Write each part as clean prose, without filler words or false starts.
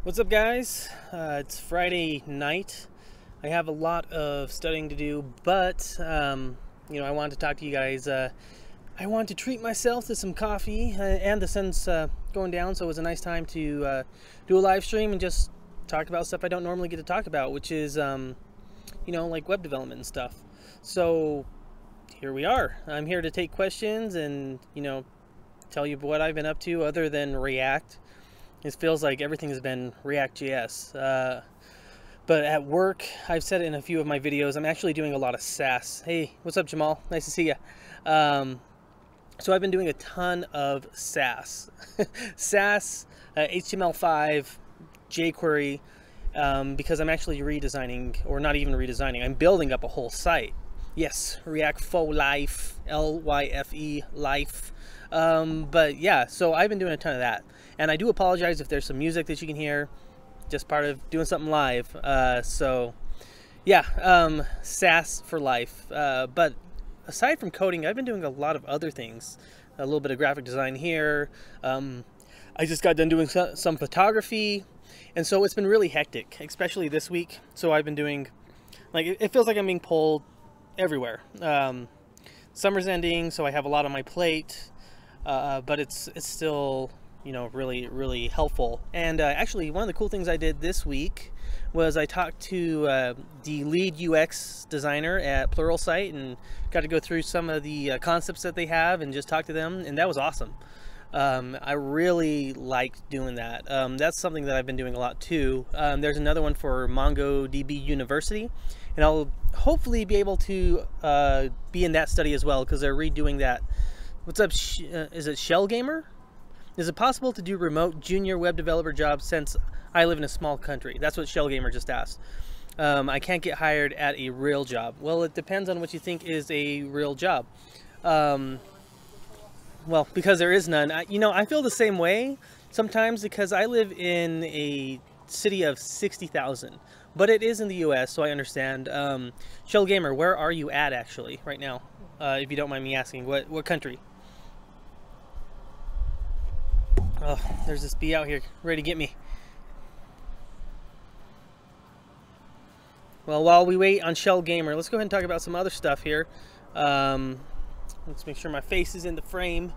What's up, guys? It's Friday night. I have a lot of studying to do, but I wanted to talk to you guys. I wanted to treat myself to some coffee, and the sun's going down, so it was a nice time to do a live stream and just talk about stuff I don't normally get to talk about, which is like web development and stuff. So here we are. I'm here to take questions and tell you what I've been up to other than React. It feels like everything has been React.js. But at work, I've said it in a few of my videos, I'm actually doing a lot of Sass. Hey, what's up, Jamal? Nice to see you. So I've been doing a ton of Sass. Sass, HTML5, jQuery, because I'm actually redesigning, or not even redesigning, I'm building up a whole site. Yes, React for Life, L-Y-F-E, life. But yeah, so I've been doing a ton of that. And I do apologize if there's some music that you can hear, just part of doing something live. So yeah, Sass for life. But aside from coding, I've been doing a lot of other things. A little bit of graphic design here. I just got done doing some photography. And so it's been really hectic, especially this week. So I've been doing, it feels like I'm being pulled everywhere. Summer's ending, so I have a lot on my plate. But it's still, really, really helpful. And actually, one of the cool things I did this week was I talked to the lead UX designer at Pluralsight and got to go through some of the concepts that they have and just talk to them, and that was awesome. I really liked doing that. That's something that I've been doing a lot too. There's another one for MongoDB University, and I'll hopefully be able to be in that study as well, because they're redoing that. What's up? Is it Shell Gamer? Is it possible to do remote junior web developer jobs since I live in a small country? That's what Shell Gamer just asked. I can't get hired at a real job. Well, it depends on what you think is a real job. Well, because there is none. I feel the same way sometimes, because I live in a city of 60,000, but it is in the U.S., so I understand. Shell Gamer, where are you at actually right now? If you don't mind me asking, what country? Oh, there's this bee out here ready to get me. Well, while we wait on Shell Gamer, let's go ahead and talk about some other stuff here. Let's make sure my face is in the frame.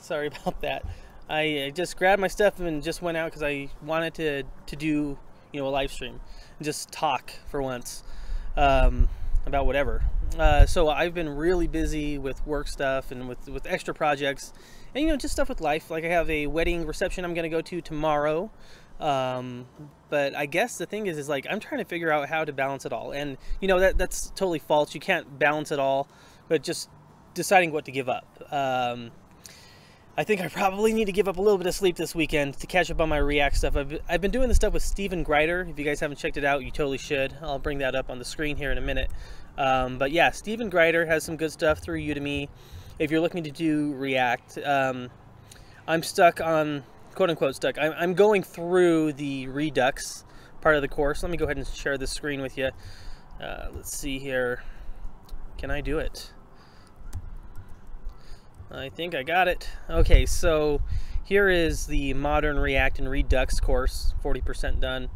Sorry about that. I just grabbed my stuff and just went out because I wanted to do, you know, a live stream and just talk for once about whatever. So I've been really busy with work stuff and with extra projects, and, you know, just stuff with life. Like, I have a wedding reception I'm going to go to tomorrow. But I guess the thing is like, I'm trying to figure out how to balance it all. And, you know, that's totally false. You can't balance it all, but just deciding what to give up. I think I probably need to give up a little bit of sleep this weekend to catch up on my React stuff. I've been doing this stuff with Stephen Grider. If you guys haven't checked it out, you totally should. I'll bring that up on the screen here in a minute. But yeah, Stephen Grider has some good stuff through Udemy. If you're looking to do React, I'm stuck on, quote-unquote stuck. I'm going through the Redux part of the course. Let me go ahead and share this screen with you. Let's see here. Can I do it? I think I got it. Okay, so here is the Modern React and Redux course, 40% done.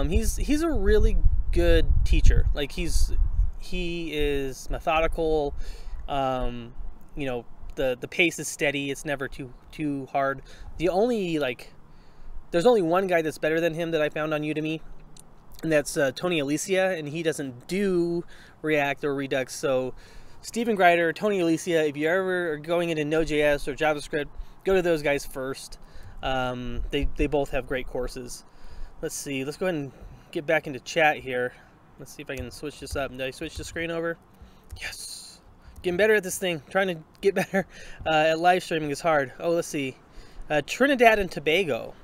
He's a really good teacher. Like, he is methodical. You know, the pace is steady. It's never too hard. There's only one guy that's better than him that I found on Udemy, and that's Tony Alicia, and he doesn't do React or Redux. So Stephen Grider, Tony Alicia, if you ever are going into Nodejs or JavaScript, go to those guys first. They both have great courses. Let's see. Let's go ahead and get back into chat here. Let's see if I can switch this up. Did I switch the screen over? Yes. Getting better at this thing. Trying to get better at live streaming is hard. Oh, let's see. Trinidad and Tobago.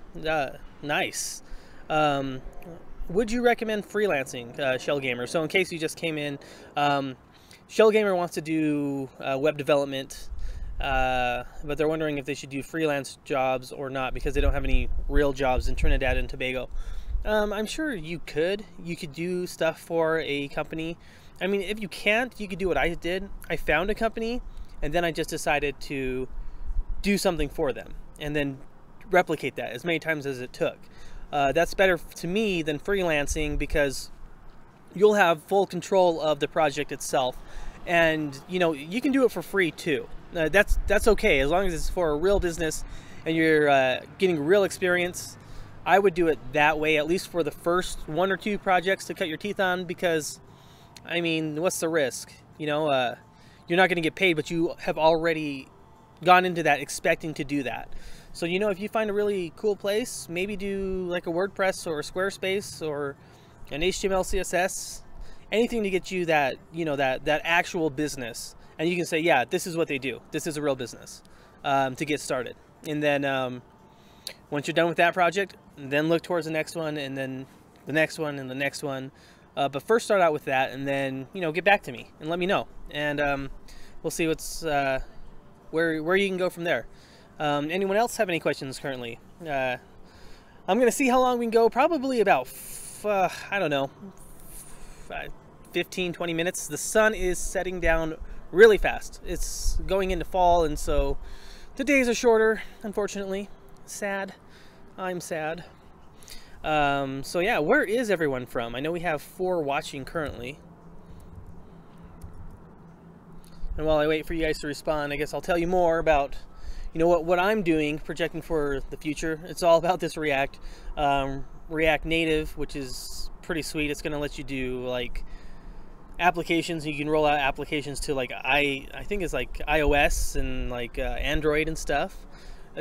Nice. Would you recommend freelancing, Shell Gamer? So in case you just came in, Shell Gamer wants to do web development, but they're wondering if they should do freelance jobs or not because they don't have any real jobs in Trinidad and Tobago. I'm sure you could do stuff for a company. I mean, if you can't, you could do what I did. I found a company, and then I just decided to do something for them and then replicate that as many times as it took. That's better to me than freelancing because you'll have full control of the project itself, and, you know, you can do it for free too. That's okay as long as it's for a real business and you're getting real experience. I would do it that way, at least for the first 1 or 2 projects to cut your teeth on, because, I mean, what's the risk? You know, you're not going to get paid, but you have already gone into that expecting to do that. So, you know, if you find a really cool place, maybe do like a WordPress or a Squarespace or an HTML, CSS, anything to get you that, you know, that actual business. And you can say, yeah, this is what they do. This is a real business, to get started. And then once you're done with that project, then look towards the next one, and then the next one, and the next one. But first start out with that, and then, you know, get back to me and let me know. And we'll see what's where you can go from there. Anyone else have any questions currently? I'm going to see how long we can go. Probably about, I don't know, 15, 20 minutes. The sun is setting down really fast. It's going into fall, and so the days are shorter, unfortunately. Sad. I'm sad. So yeah, where is everyone from? I know we have 4 watching currently. And while I wait for you guys to respond, I guess I'll tell you more about, you know, what I'm doing, projecting for the future. It's all about this React, React Native, which is pretty sweet. It's going to let you do like applications. You can roll out applications to like I think it's like iOS and like Android and stuff.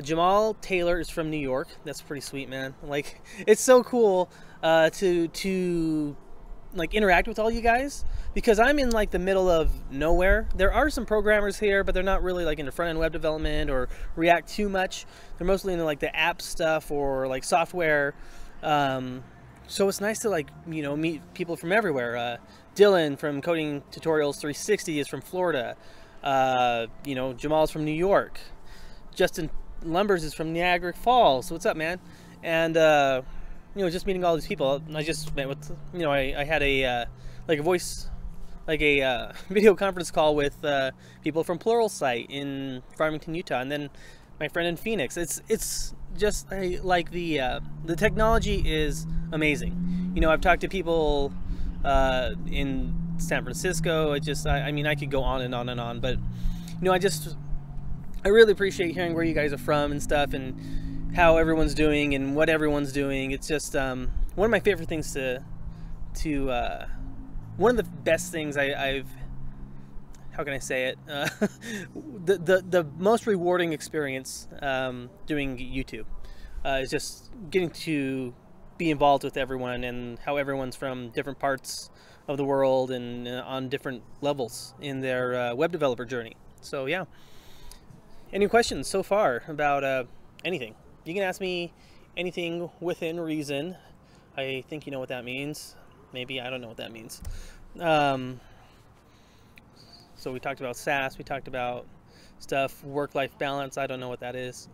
Jamal Taylor is from New York. That's pretty sweet, man. Like, it's so cool to like interact with all you guys, because I'm in like the middle of nowhere. There are some programmers here, but they're not really like into front-end web development or React too much. They're mostly into like the app stuff or like software. So it's nice to, like, you know, meet people from everywhere. Dylan from Coding Tutorials 360 is from Florida. You know, Jamal's from New York. Justin Lumbers is from Niagara Falls. What's up, man? And just meeting all these people. I just met with, I had a like a voice, like a video conference call with people from Pluralsight in Farmington, Utah, and then my friend in Phoenix. It's just like the technology is amazing. I've talked to people in San Francisco. I mean, I could go on and on and on, but I really appreciate hearing where you guys are from and stuff, and how everyone's doing and what everyone's doing. It's just one of my favorite things one of the best things I've how can I say it? The most rewarding experience doing YouTube is just getting to be involved with everyone, and how everyone's from different parts of the world and on different levels in their web developer journey. So yeah. Any questions so far about anything? You can ask me anything within reason. I think you know what that means. Maybe I don't know what that means. So we talked about SaaS. We talked about stuff. Work-life balance. I don't know what that is.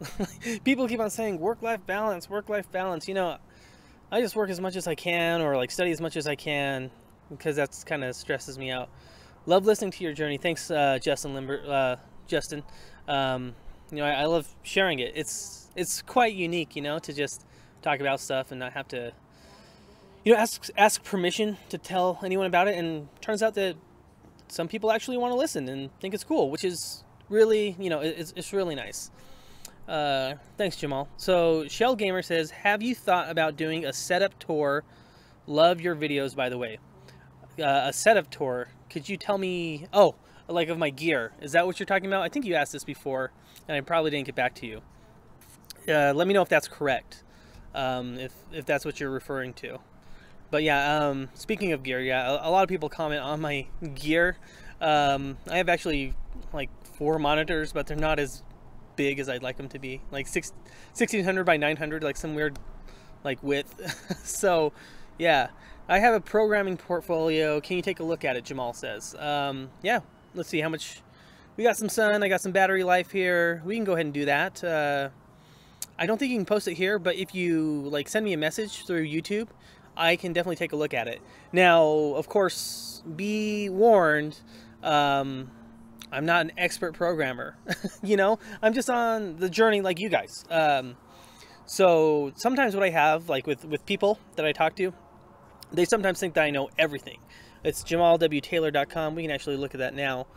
People keep on saying work-life balance, work-life balance. I just work as much as I can, or like study as much as I can, because that's kind of stresses me out. Love listening to your journey. Thanks, Justin. I love sharing it. It's quite unique, to just talk about stuff and not have to, ask permission to tell anyone about it. And turns out that some people actually want to listen and think it's cool, which is really, it's really nice. Thanks, Jamal. So Shell Gamer says, have you thought about doing a setup tour? Love your videos, by the way. A setup tour. Could you tell me, like of my gear? Is that what you're talking about? I think you asked this before, and I probably didn't get back to you. Let me know if that's correct, if that's what you're referring to. But yeah, speaking of gear, yeah, a lot of people comment on my gear. I have actually like 4 monitors, but they're not as big as I'd like them to be. Like 1600 by 900, like some weird like width. So yeah, I have a programming portfolio. Can you take a look at it? Jamal says. Yeah. Let's see how much we got. Some sun. I got some battery life here. We can go ahead and do that. I don't think you can post it here, but if you like send me a message through YouTube, I can definitely take a look at it. Now, of course, be warned, I'm not an expert programmer. I'm just on the journey like you guys. So sometimes what I have, like with people that I talk to, they sometimes think that I know everything. It's jamalwtaylor.com. We can actually look at that now.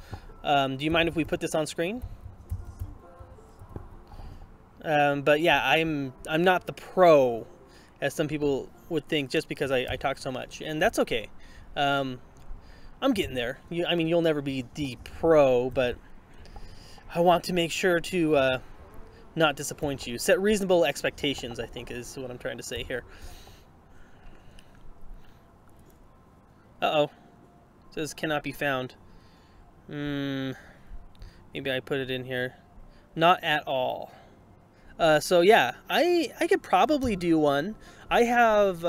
Do you mind if we put this on screen? But yeah, I'm not the pro, as some people would think, just because I talk so much, and that's okay. I'm getting there. You'll never be the pro, but I want to make sure to not disappoint you. Set reasonable expectations, I think, is what I'm trying to say here. Uh-oh. It says cannot be found. Maybe I put it in here. Not at all. So yeah, I could probably do one. I have,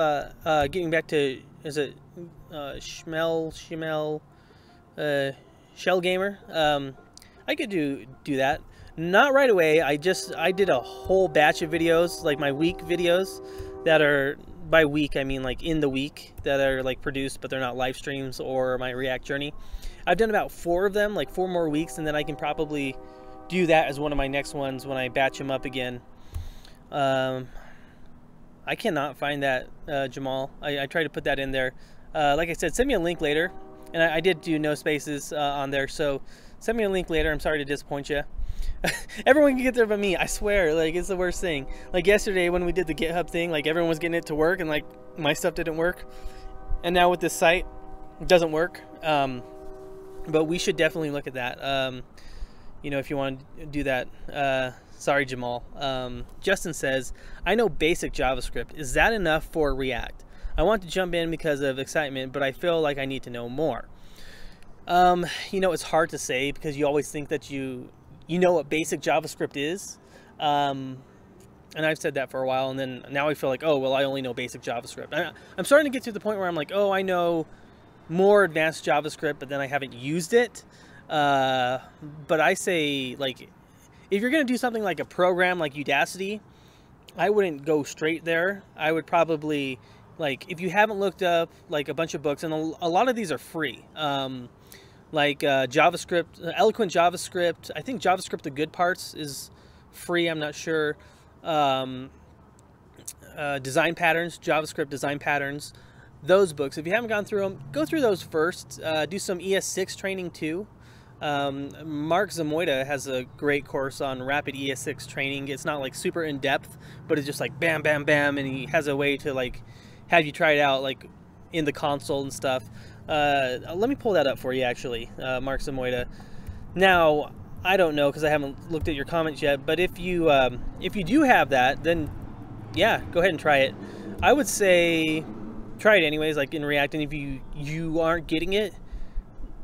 getting back to, is it Shell Gamer? I could do that. Not right away. I did a whole batch of videos, like my week videos, that are, by week I mean like in the week, that are like produced, but they're not live streams or my React journey. I've done about 4 of them, like 4 more weeks, and then I can probably do that as one of my next ones when I batch them up again. I cannot find that, Jamal. I tried to put that in there. Like I said, send me a link later. And I did do no spaces on there, so send me a link later. I'm sorry to disappoint you. Everyone can get there but me, I swear. Like, it's the worst thing. Like yesterday when we did the GitHub thing, like everyone was getting it to work, and like my stuff didn't work. And now with this site, it doesn't work. But we should definitely look at that. If you want to do that. Sorry, Jamal. Justin says, I know basic JavaScript. Is that enough for React? I want to jump in because of excitement, but I feel like I need to know more. It's hard to say, because you always think that you know what basic JavaScript is. And I've said that for a while, and then now I feel like, oh, well, I only know basic JavaScript. I'm starting to get to the point where I'm like, oh, I know more advanced JavaScript, but then I haven't used it. But I say, like, if you're going to do something like a program like Udacity, I wouldn't go straight there. I would probably, like, if you haven't looked up like a bunch of books, and a lot of these are free, like JavaScript, Eloquent JavaScript. I think JavaScript, the good parts, is free. I'm not sure. Design patterns, JavaScript design patterns. Those books, if you haven't gone through them, go through those first. Do some ES6 training too. Mark Zamoyda has a great course on rapid ES6 training. It's not like super in depth, but it's just like bam, bam, bam, and he has a way to like have you try it out like in the console and stuff. Let me pull that up for you actually, Mark Zamoyda. Now, I don't know because I haven't looked at your comments yet, but if you do have that, then yeah, go ahead and try it. I would say try it anyways, like in React, and if you aren't getting it,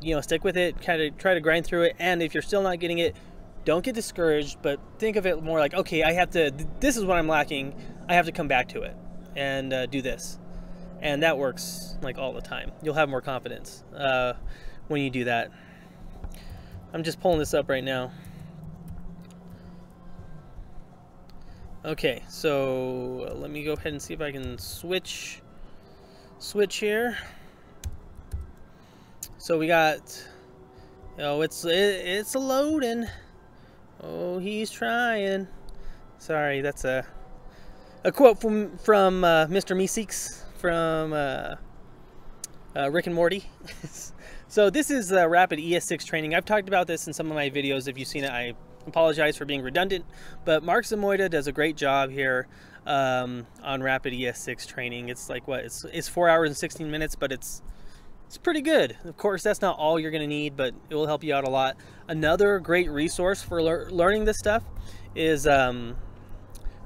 you know, stick with it, kind of try to grind through it, and if you're still not getting it, don't get discouraged, but think of it more like, okay, I have to, this is what I'm lacking, I have to come back to it and do this. And that works like all the time. You'll have more confidence when you do that. I'm just pulling this up right now. Okay, so let me go ahead and see if I can switch here. So we got, oh, it's a loading. Oh, he's trying. Sorry, that's a quote from Mr. Meeseeks from Rick and Morty. So this is rapid ES6 training. I've talked about this in some of my videos. If you've seen it, I apologize for being redundant, but Mark Zamoyda does a great job here on rapid ES6 training. It's like what, it's 4 hours and 16 minutes, but it's pretty good. Of course, that's not all you're going to need, but it will help you out a lot. Another great resource for learning this stuff is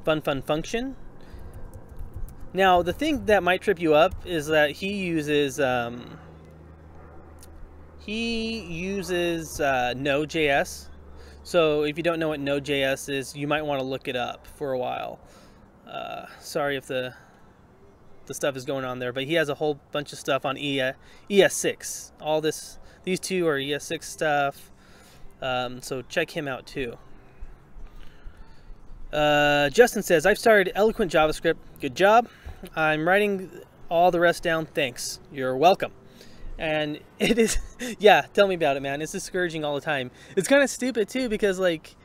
Function. Now, the thing that might trip you up is that he uses Nodejs. So if you don't know what Nodejs is, you might want to look it up for a while. Sorry if the stuff is going on there, but he has a whole bunch of stuff on ES6. These two are ES6 stuff. So check him out too. Justin says, I've started Eloquent JavaScript. Good job. I'm writing all the rest down. Thanks. You're welcome. And it is, yeah, tell me about it, man. It's discouraging all the time. It's kind of stupid too, because like,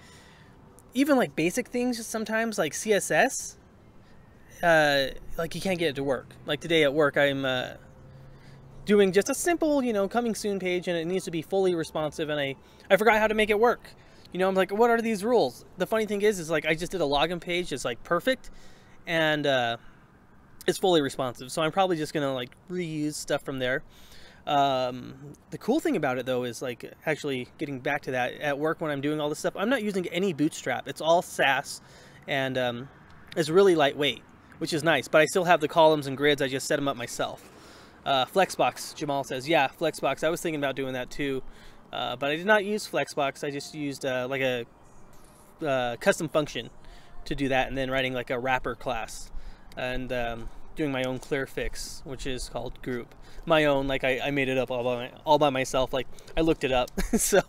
even like basic things sometimes, like CSS, like you can't get it to work. Like today at work, I'm doing just a simple, you know, coming soon page, and it needs to be fully responsive, and I forgot how to make it work. You know, I'm like, what are these rules? The funny thing is like I just did a login page, it's like perfect, and it's fully responsive. So I'm probably just gonna like reuse stuff from there. The cool thing about it though is like actually getting back to that at work when I'm doing all this stuff, I'm not using any Bootstrap. It's all Sass, and it's really lightweight, which is nice, but I still have the columns and grids. I just set them up myself. Flexbox, Jamal says, yeah, Flexbox. I was thinking about doing that too, but I did not use Flexbox. I just used like a custom function to do that, and then writing like a wrapper class, and doing my own clear fix, which is called group. My own, like I made it up all by myself. Like I looked it up. So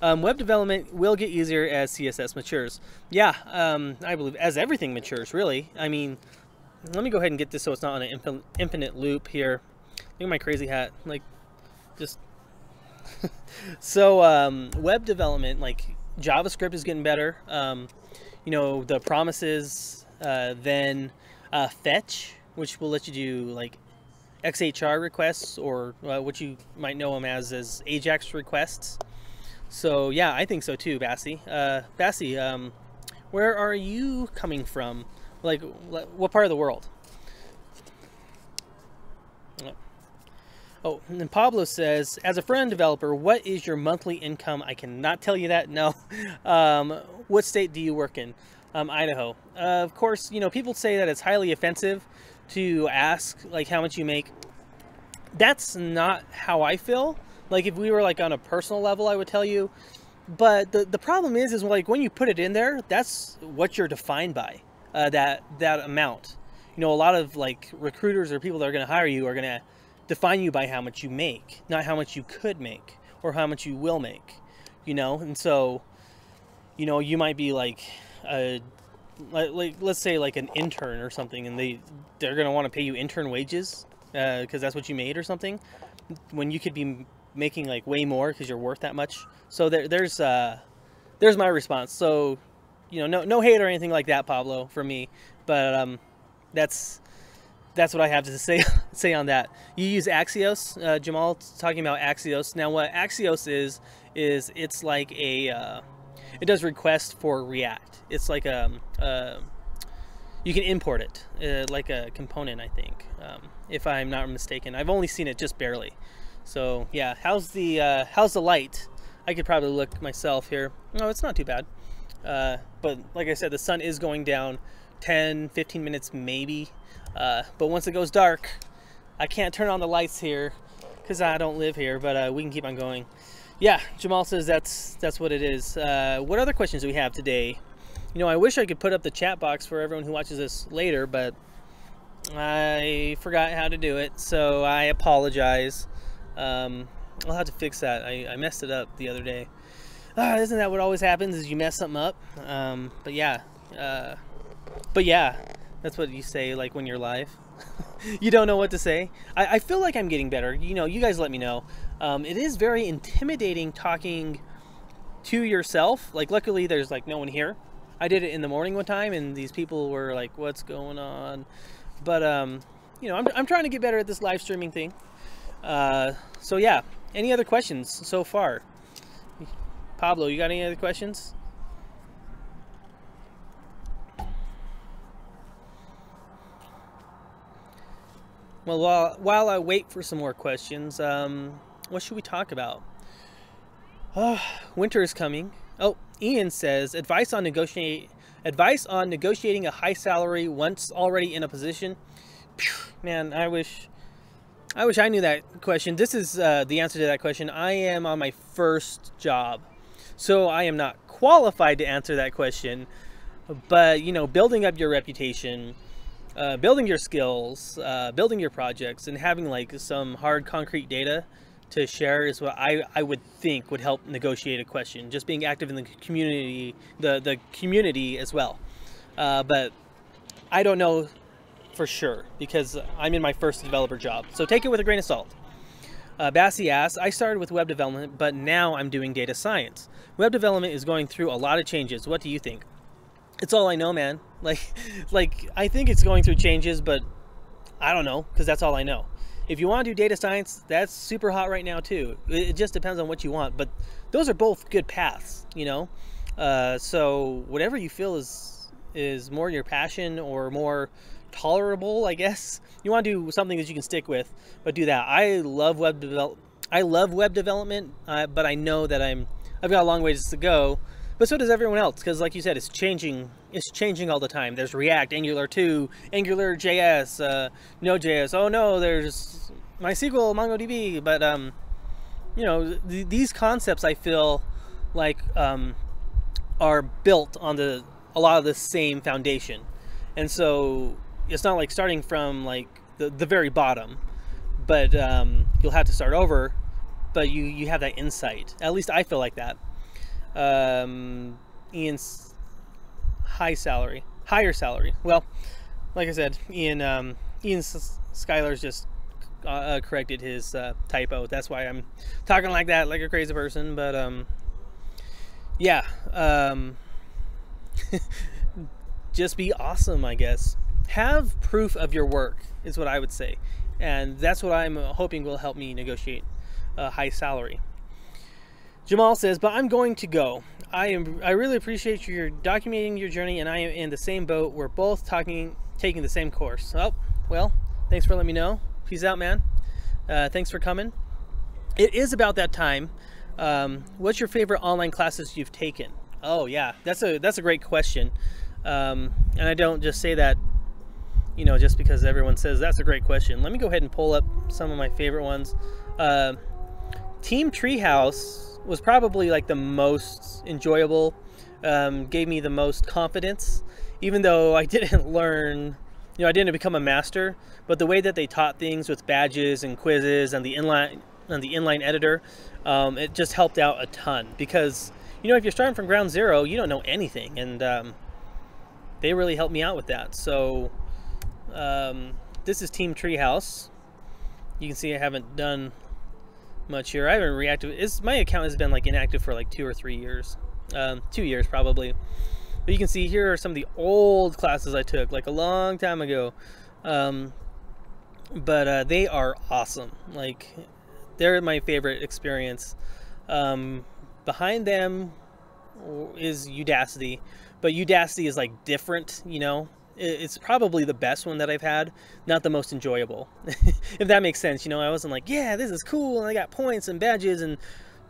web development will get easier as CSS matures. Yeah, I believe as everything matures, really. I mean, let me go ahead and get this so it's not on an infinite loop here. Look at my crazy hat. Like, just so web development, like JavaScript is getting better. You know, the promises, then fetch, which will let you do like XHR requests, or what you might know them as ajax requests. So yeah, I think so too, Bassy. Bassy, where are you coming from? Like, what part of the world? Oh, and then Pablo says, as a front-end developer, what is your monthly income? I cannot tell you that, no. What state do you work in? Idaho. Of course, you know, people say that it's highly offensive to ask, like, how much you make. That's not how I feel. Like, if we were, like, on a personal level, I would tell you. But the problem is like, when you put it in there, that's what you're defined by, that amount. You know, a lot of, like, recruiters or people that are going to hire you are going to define you by how much you make, not how much you could make or how much you will make, you know? And so, you know, you might be like a let's say like an intern or something, and they're gonna want to pay you intern wages because that's what you made or something, when you could be making like way more because you're worth that much. So there's my response. So, you know, no hate or anything like that, Pablo, from me, but that's what I have to say on that. You use Axios, Jamal's talking about Axios. Now, what Axios is it's like a it does requests for React. It's like you can import it like a component, I think, if I'm not mistaken. I've only seen it just barely. So yeah, how's the light? I could probably look myself here. No, it's not too bad. But like I said, the sun is going down 10-15 minutes maybe. But once it goes dark, I can't turn on the lights here because I don't live here, but we can keep on going. Yeah, Jamal says that's what it is. What other questions do we have today? You know, I wish I could put up the chat box for everyone who watches this later, but I forgot how to do it, so I apologize. I'll have to fix that. I messed it up the other day. Isn't that what always happens, is you mess something up? But yeah, that's what you say like when you're live. You don't know what to say. I feel like I'm getting better. You know, you guys let me know. It is very intimidating talking to yourself. Like, luckily there's like no one here. I did it in the morning one time and these people were like, what's going on? But you know, I'm trying to get better at this live streaming thing. So yeah, any other questions so far? Pablo, you got any other questions? Well, while I wait for some more questions, what should we talk about? Winter is coming. Oh, Ian says, advice on negotiating a high salary once already in a position. Man, I wish I knew that question. This is the answer to that question. I am on my first job, so I am not qualified to answer that question. But, you know, building up your reputation, building your skills, building your projects, and having like some hard concrete data to share is what I would think would help negotiate a question. Just being active in the community, the community as well. But I don't know for sure because I'm in my first developer job. So take it with a grain of salt. Bassie asks, I started with web development, but now I'm doing data science. Web development is going through a lot of changes. What do you think? It's all I know, man. Like I think it's going through changes, but I don't know, because that's all I know. If you want to do data science, that's super hot right now too. It just depends on what you want, but those are both good paths, you know? So whatever you feel is more your passion or more tolerable, I guess. You want to do something that you can stick with, but do that. I love web development, but I know that I've got a long ways to go. But so does everyone else, because like you said, it's changing all the time. There's React, Angular 2, Angular JS, Nodejs. Oh no, there's MySQL, MongoDB. But you know, these concepts I feel like are built on a lot of the same foundation, and so it's not like starting from like the very bottom, but you'll have to start over. But you have that insight. At least I feel like that. Ian's higher salary. Well, like I said, Ian Skylar's just corrected his typo. That's why I'm talking like that, like a crazy person. But yeah, just be awesome, I guess. Have proof of your work is what I would say, and that's what I'm hoping will help me negotiate a high salary. Jamal says, but I'm going to go. I really appreciate your documenting your journey, and I am in the same boat. We're both taking the same course. Oh, well, thanks for letting me know. Peace out, man. Thanks for coming. It is about that time. What's your favorite online classes you've taken? Oh yeah, that's a great question. And I don't just say that, you know, just because everyone says that's a great question. Let me go ahead and pull up some of my favorite ones. Team Treehouse was probably like the most enjoyable, gave me the most confidence, even though I didn't learn, you know, I didn't become a master, but the way that they taught things with badges and quizzes and the inline editor, it just helped out a ton, because, you know, if you're starting from ground zero, you don't know anything, and they really helped me out with that. So this is Team Treehouse. You can see I haven't done much here. I haven't reacted. My account has been like inactive for like 2 or 3 years, 2 years probably. But you can see here are some of the old classes I took like a long time ago. But they are awesome. Like, they're my favorite experience. Behind them is Udacity, but Udacity is like different, you know. It's probably the best one that I've had, not the most enjoyable. If that makes sense, you know. I wasn't like, yeah, this is cool, and I got points and badges, and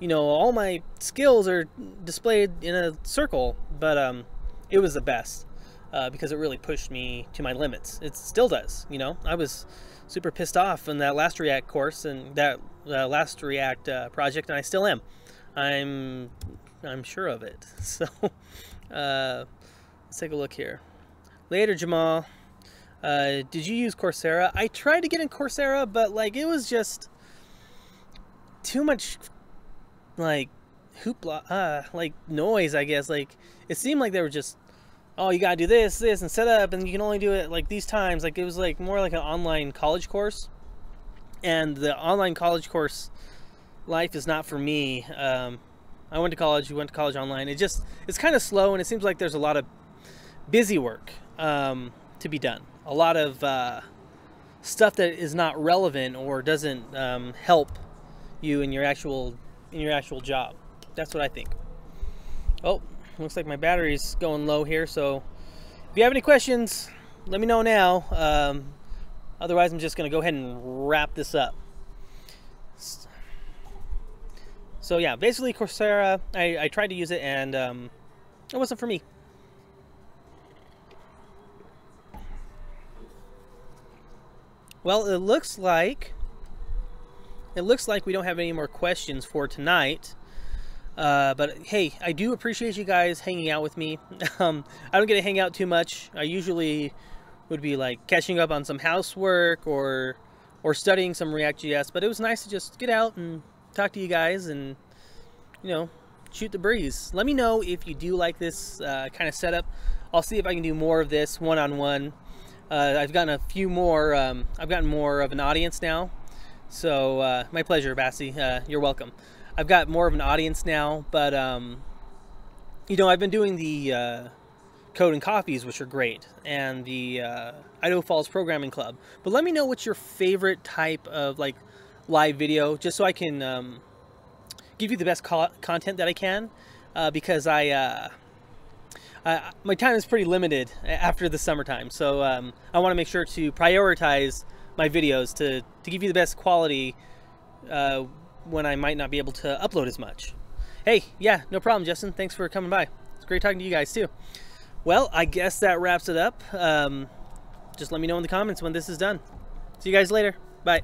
you know, all my skills are displayed in a circle. But it was the best because it really pushed me to my limits. It still does, you know. I was super pissed off in that last React course and that last React project, and I still am. I'm sure of it. So let's take a look here. Later, Jamal. Did you use Coursera? I tried to get in Coursera, but like it was just too much like hoopla, like noise, I guess. Like it seemed like they were just, oh, you gotta do this, and set up, and you can only do it like these times. Like it was like more like an online college course, and the online college course life is not for me. I went to college. You went to college online. It's kind of slow, and it seems like there's a lot of busy work to be done. A lot of stuff that is not relevant or doesn't help you in your actual job. That's what I think. Oh, looks like my battery's going low here. So if you have any questions, let me know now. Otherwise, I'm just going to go ahead and wrap this up. So yeah, basically Coursera, I tried to use it, and it wasn't for me. Well, it looks like we don't have any more questions for tonight. But hey, I do appreciate you guys hanging out with me. I don't get to hang out too much. I usually would be like catching up on some housework or studying some React.js, but it was nice to just get out and talk to you guys and, you know, shoot the breeze. Let me know if you do like this kind of setup. I'll see if I can do more of this one-on-one. I've gotten a few more, I've gotten more of an audience now. So my pleasure, Bassi. You're welcome. I've got more of an audience now, but you know, I've been doing the Code and Coffees, which are great, and the Idaho Falls Programming Club. But let me know what's your favorite type of like live video, just so I can give you the best content that I can, because my time is pretty limited after the summertime, so I want to make sure to prioritize my videos to give you the best quality when I might not be able to upload as much. Hey, yeah, no problem, Justin. Thanks for coming by. It's great talking to you guys too. Well, I guess that wraps it up. Just let me know in the comments when this is done. See you guys later. Bye.